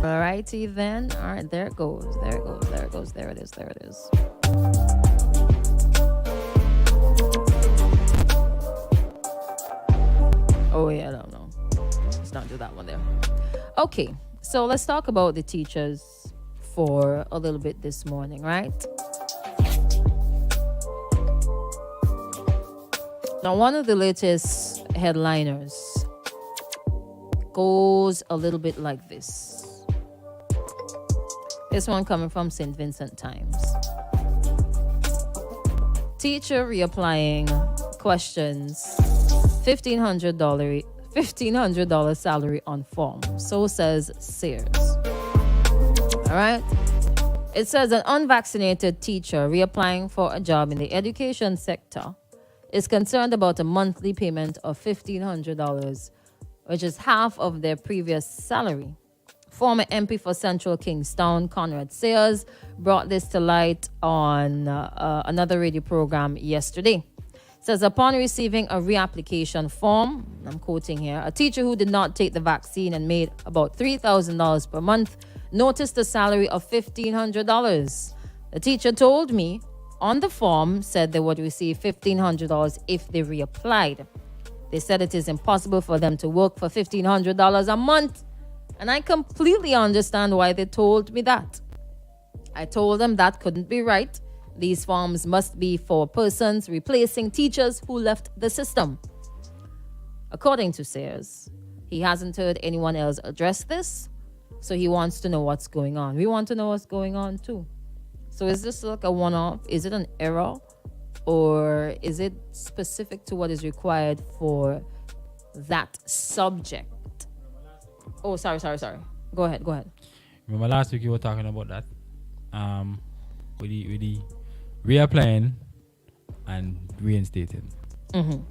righty then. All right, there it goes. There it goes. There it goes. There it is. There it is. Oh, yeah, no. Let's not do that one there. Okay, so let's talk about the teachers for a little bit this morning, right? Now, one of the latest headliners goes a little bit like this. This one coming from St. Vincent Times. Teacher reapplying questions $1,500 salary on form. So says Sears. All right. It says an unvaccinated teacher reapplying for a job in the education sector is concerned about a monthly payment of $1,500, which is half of their previous salary. Former MP for Central Kingstown, Conrad Sayers, brought this to light on another radio program yesterday. It says, upon receiving a reapplication form, I'm quoting here, a teacher who did not take the vaccine and made about $3,000 per month noticed a salary of $1,500. The teacher told me on the form said they would receive $1,500 if they reapplied. They said it is impossible for them to work for $1,500 a month. And I completely understand why they told me that. I told them that couldn't be right. These forms must be for persons replacing teachers who left the system. According to Sayers, he hasn't heard anyone else address this, so he wants to know what's going on. We want to know what's going on too. So is this like a one-off? Is it an error? Or is it specific to what is required for that subject? Oh, sorry. Go ahead. Remember last week you were talking about that? With the reapplying and reinstating. Mm-hmm.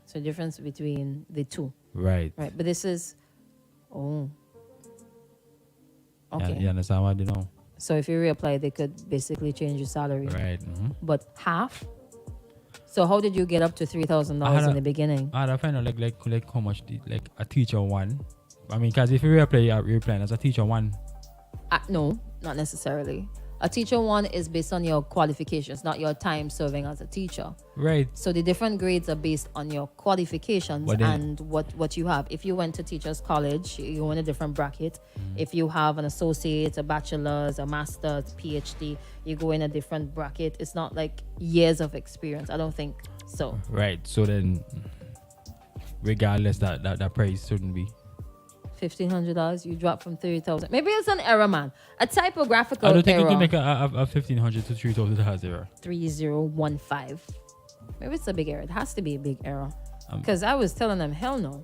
So difference between the two. Right. But this is... Oh. Okay. Yeah, you understand what I do now? So if you reapply, they could basically change your salary. Right. Mm-hmm. But half? So how did you get up to $3,000 in the beginning? I find out like how much a teacher won. I mean, because if you reapply, you're reapplying as a teacher one. No, not necessarily. A teacher one is based on your qualifications, not your time serving as a teacher. Right. So the different grades are based on your qualifications and what you have. If you went to teachers college, you're in a different bracket. If you have an associate, a bachelor's, a master's, PhD, you go in a different bracket. It's not like years of experience. I don't think so. Right. So then, regardless, that price shouldn't be $1,500, you drop from $30,000. Maybe it's an error, man. A typographical error. I don't think you can make a $1,500 to $3,000 error. 3015. Maybe it's a big error. It has to be a big error. Because I was telling them, hell no.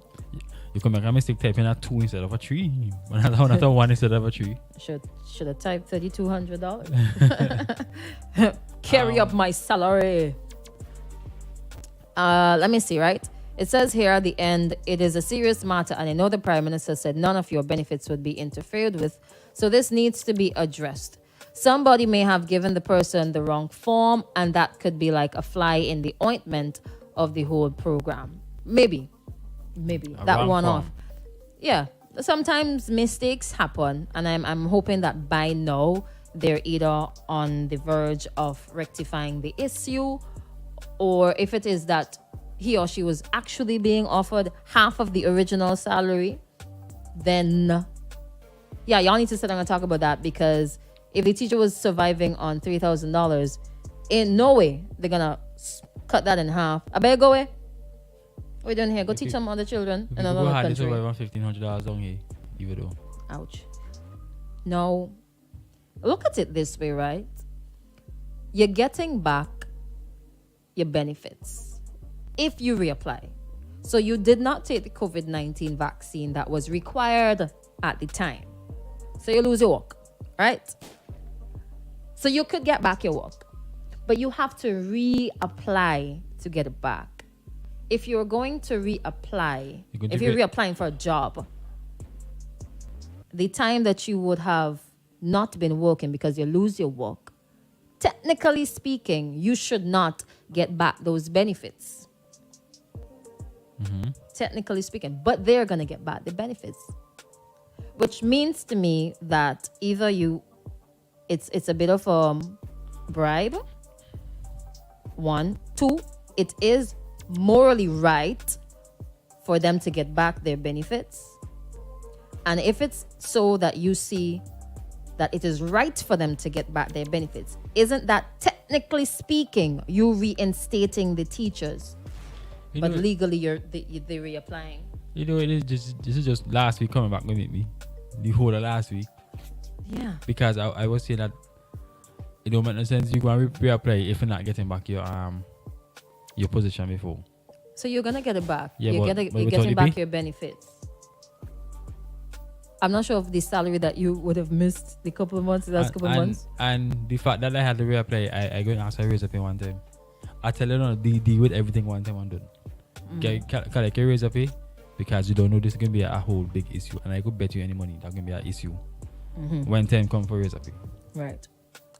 You can make a mistake typing a 2 instead of a 3. Not a 1 instead of a 3. Should have typed $3,200. Carry up my salary. Let me see, right? It says here at the end, it is a serious matter, and I know the Prime Minister said none of your benefits would be interfered with, so this needs to be addressed. Somebody may have given the person the wrong form, and that could be like a fly in the ointment of the whole program. Maybe that one off. Yeah, sometimes mistakes happen, and I'm hoping that by now they're either on the verge of rectifying the issue, or if it is that he or she was actually being offered half of the original salary, then yeah, y'all need to sit down and talk about that, because if the teacher was surviving on $3,000, in no way they're gonna cut that in half. I better go away. What are you doing here? Go teach some other children in another country. $1,500 down here, you would do. Ouch. No, look at it this way, right? You're getting back your benefits if you reapply. So you did not take the COVID-19 vaccine that was required at the time. So you lose your work, right? So you could get back your work, but you have to reapply to get it back. If you're going to reapply, if you're reapplying for a job, the time that you would have not been working because you lose your work, technically speaking, you should not get back those benefits. Technically speaking, but they're going to get back the benefits. which means to me that either it's a bit of a bribe. 1, 2, it is morally right for them to get back their benefits. And if it's so that you see that it is right for them to get back their benefits, isn't that technically speaking you reinstating the teachers, but legally they're reapplying? This is just last week coming back with me. The whole of last week. Yeah. Because I was saying that it don't make no sense you go and reapply if you're not getting back your position before. So you're gonna get it back. Yeah, you're but getting back your benefits. I'm not sure of the salary that you would have missed the couple of months, the last couple of months. And the fact that I had to reapply, I go and ask for a raise up in one time. I tell you, no, deal with everything one time and done. Can I raise up pay? Because you don't know this is going to be a whole big issue. And I could bet you any money that's going to be an issue when time comes for raise up pay. Right.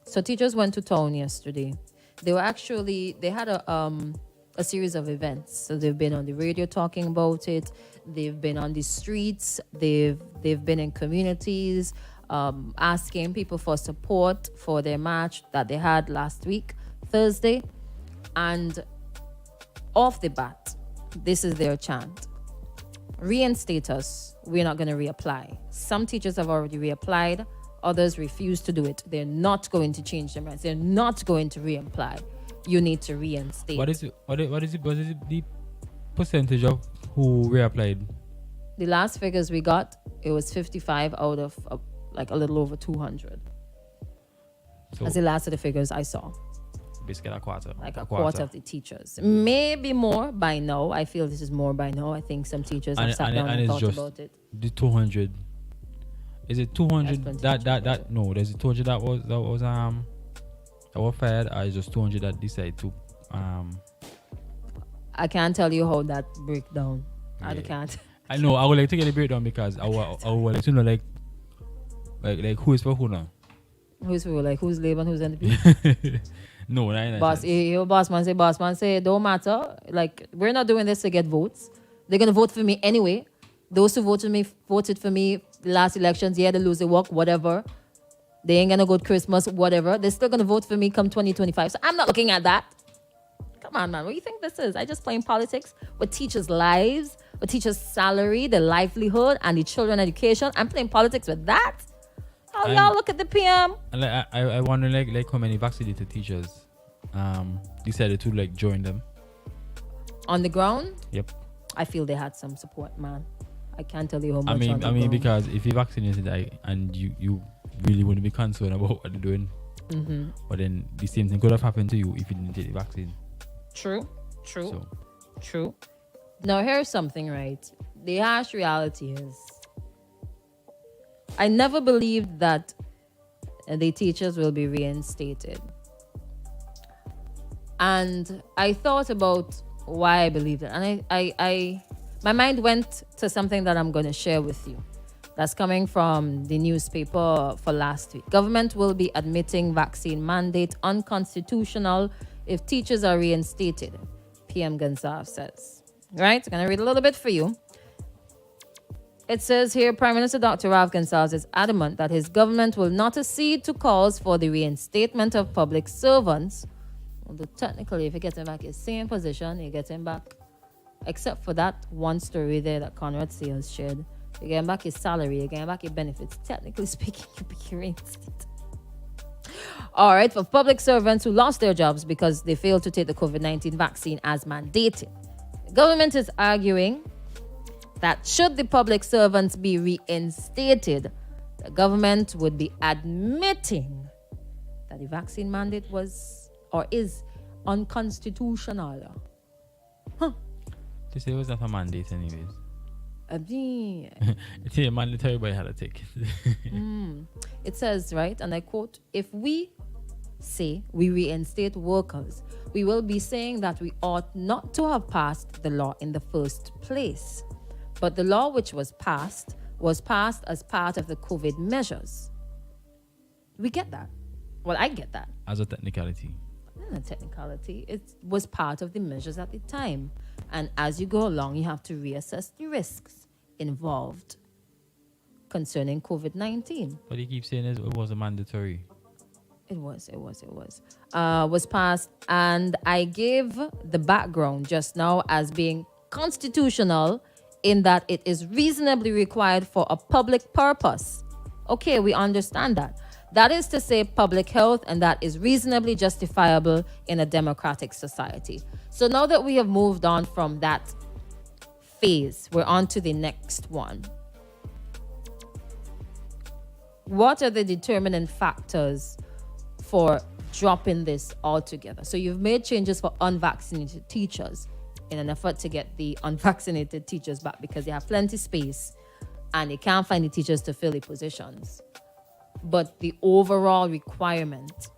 So teachers went to town yesterday. They had a series of events. So they've been on the radio talking about it. They've been on the streets. They've been in communities, asking people for support for their march that they had last week, Thursday. And off the bat, this is their chant. Reinstate us. We're not going to reapply. Some teachers have already reapplied. Others refuse to do it. They're not going to change their minds. They're not going to reapply. You need to reinstate. What is the percentage of who reapplied? The last figures we got, it was 55 out of like a little over 200. So that's the last of the figures I saw. Basically a quarter. Like a quarter of the teachers. Maybe more by now. I feel this is more by now. I think some teachers have sat down and thought about it. The 200. Is it 200 that no, there's a 200 that was fired, or is just 200 that decided to I can't tell you how that break down. I can't. I know. I would like to get a breakdown because I would like to know like who is for who now. Who's for who? Like who's Labour and who's NDP? No, not boss. Your boss man say it don't matter. Like we're not doing this to get votes. They're gonna vote for me anyway. Those who voted for me last elections, yeah, they lose their work, whatever. They ain't gonna go to Christmas, whatever. They're still gonna vote for me come 2025. So I'm not looking at that. Come on, man. What do you think this is? I just playing politics with teachers' lives, with teachers' salary, their livelihood, and the children education. I'm playing politics with that. How y'all look at the PM? And I wonder like how many vaccinated teachers decided to like join them. On the ground? Yep. I feel they had some support, man. I can't tell you how much. I mean, because if you're vaccinated and you really wouldn't be concerned about what they're doing, but then the same thing could have happened to you if you didn't take the vaccine. True. Now here's something, right? The harsh reality is, I never believed that the teachers will be reinstated. And I thought about why I believed it. And I my mind went to something that I'm going to share with you. That's coming from the newspaper for last week. Government will be admitting vaccine mandate unconstitutional if teachers are reinstated, PM Gonsalves says. Right? I'm going to read a little bit for you. It says here, Prime Minister Dr. Ralph Gonsalves is adamant that his government will not accede to calls for the reinstatement of public servants. Although technically, if you get him back his same position, you get him back. Except for that one story there that Conrad Seals shared. You get him back his salary, you get him back your benefits. Technically speaking, you'll be reinstated. All right, for public servants who lost their jobs because they failed to take the COVID-19 vaccine as mandated. The government is arguing that should the public servants be reinstated, the government would be admitting that the vaccine mandate was or is unconstitutional. They say it was not a mandate anyways. I mean, it's a mandatory, but I had to take it. It says, right, and I quote, if we say we reinstate workers, we will be saying that we ought not to have passed the law in the first place. But the law which was passed as part of the COVID measures. We get that. Well, I get that. As a technicality. Not a technicality. It was part of the measures at the time. And as you go along, you have to reassess the risks involved. concerning COVID-19. But he keeps saying it wasn't mandatory. It was passed, and I gave the background just now as being constitutional in that it is reasonably required for a public purpose. Okay, we understand that. That is to say public health, and that is reasonably justifiable in a democratic society. So now that we have moved on from that phase, we're on to the next one. What are the determining factors for dropping this altogether? So you've made changes for unvaccinated teachers in an effort to get the unvaccinated teachers back because they have plenty space and they can't find the teachers to fill the positions. But the overall requirement,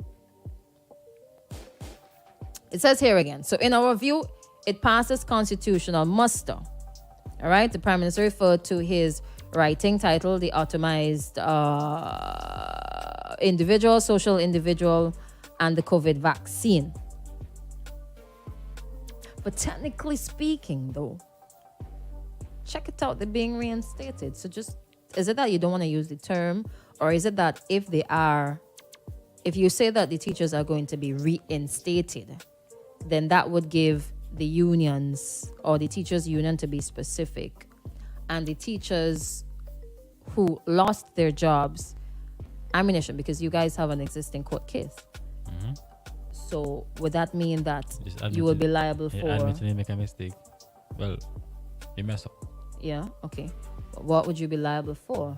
it says here again, so in our view, it passes constitutional muster. All right, the Prime Minister referred to his writing titled The Atomized Individual, Social Individual, and the COVID Vaccine. But technically speaking, though, check it out, they're being reinstated. So just, is it that you don't want to use the term, or is it that if you say that the teachers are going to be reinstated, then that would give the unions or the teachers union, to be specific, and the teachers who lost their jobs ammunition, because you guys have an existing court case. Mm-hmm. So would that mean that you will be liable for... Admittedly make a mistake. Well, you mess up. Yeah, okay. What would you be liable for?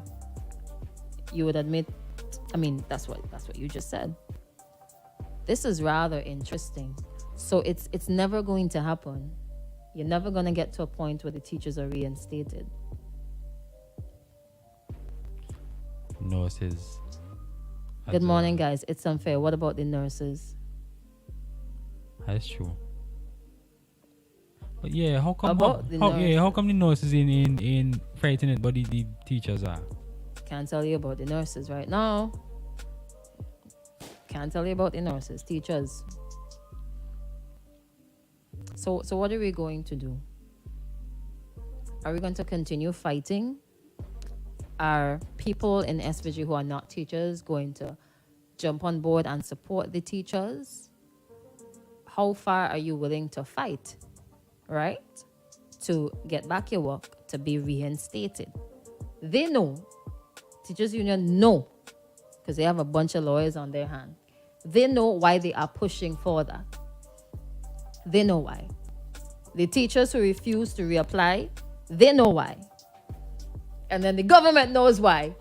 You would admit... I mean, that's what you just said. This is rather interesting. So it's never going to happen. You're never going to get to a point where the teachers are reinstated. Nurses. Good morning, guys. It's unfair. What about the nurses? That's true. But yeah, how come the nurses in fighting it, but the teachers are? Can't tell you about the nurses right now. Can't tell you about the nurses, teachers. So what are we going to do? Are we going to continue fighting? Are people in SVG who are not teachers going to jump on board and support the teachers? How far are you willing to fight, right? To get back your work, to be reinstated. They know. Teachers Union know, because they have a bunch of lawyers on their hand. They know why they are pushing for that. They know why. The teachers who refuse to reapply, they know why. And then the government knows why.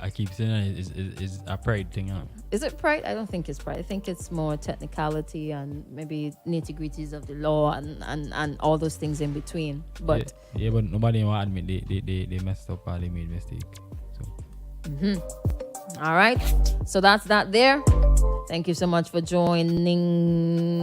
I keep saying it's a pride thing. Huh? Is it pride? I don't think it's pride. I think it's more technicality and maybe nitty-gritties of the law and all those things in between. But yeah, but nobody will admit they messed up or they made mistake. So. All right. So that's that there. Thank you so much for joining.